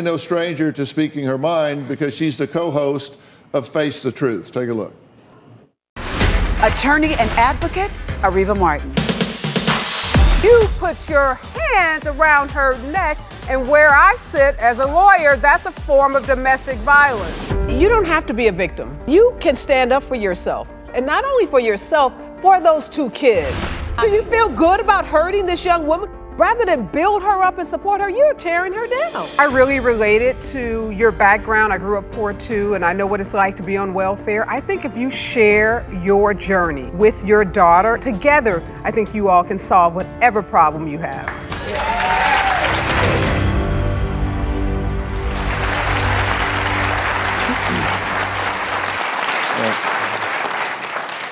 No stranger to speaking her mind because she's the co-host of Face the Truth. Take a look. Attorney and advocate, Areva Martin. You put your hands around her neck, and where I sit as a lawyer, that's a form of domestic violence. You don't have to be a victim. You can stand up for yourself, and not only for yourself, for those two kids. Do you feel good about hurting this young woman? Rather than build her up and support her, you're tearing her down. I really related to your background. I grew up poor too, and I know what it's like to be on welfare. I think if you share your journey with your daughter, together, I think you all can solve whatever problem you have.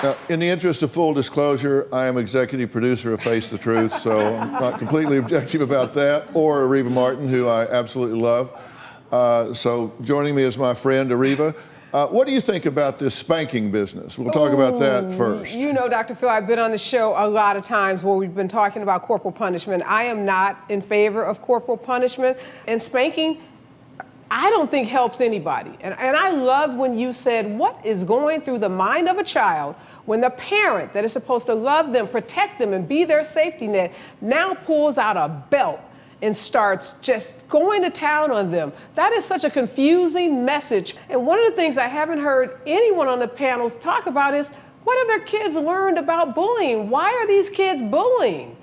Now, in the interest of full disclosure, I am executive producer of Face the Truth, so I'm not completely objective about that, or Areva Martin, who I absolutely love. So joining me is my friend, Areva. What do you think about this spanking business? We'll talk about that first. You know, Dr. Phil, I've been on the show a lot of times where we've been talking about corporal punishment. I am not in favor of corporal punishment, and spanking, I don't think helps anybody. And I loved when you said, what is going through the mind of a child when the parent that is supposed to love them, protect them, and be their safety net now pulls out a belt and starts just going to town on them. That is such a confusing message. And one of the things I haven't heard anyone on the panels talk about is, what have their kids learned about bullying? Why are these kids bullying?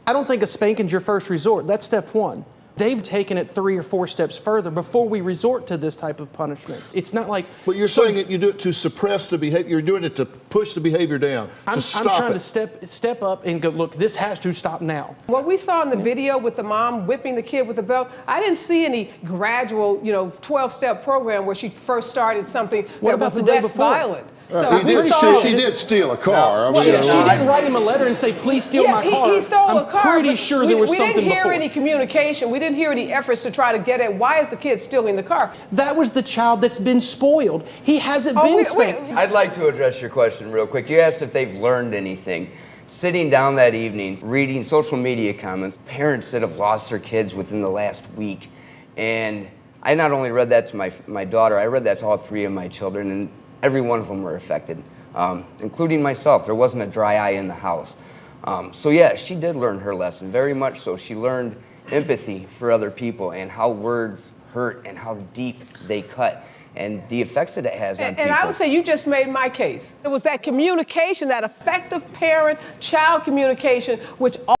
I don't think a spanking's your first resort. That's step one. They've taken it 3 or 4 steps further before we resort to this type of punishment. It's not like... But you're saying that you do it to suppress the behavior. You're doing it to push the behavior down, to stop it. I'm trying to step up and go, look, this has to stop now. What we saw in the video with the mom whipping the kid with the belt, I didn't see any gradual, 12-step program where she first started something that was less violent. So he did steal a car. No. She didn't write him a letter and say, please steal my car. He stole a car. I'm pretty sure there was something before. We didn't hear any communication. We didn't hear any efforts to try to get at why is the kid stealing the car. That was the child that's been spoiled. He hasn't been spanked. I'd like to address your question real quick. You asked if they've learned anything. Sitting down that evening, reading social media comments, parents that have lost their kids within the last week. And I not only read that to my daughter, I read that to all 3 of my children, and every one of them were affected, including myself. There wasn't a dry eye in the house. So yeah, she did learn her lesson, very much so. She learned empathy for other people and how words hurt and how deep they cut and the effects that it has on people. And I would say you just made my case. It was that communication, that effective parent-child communication, which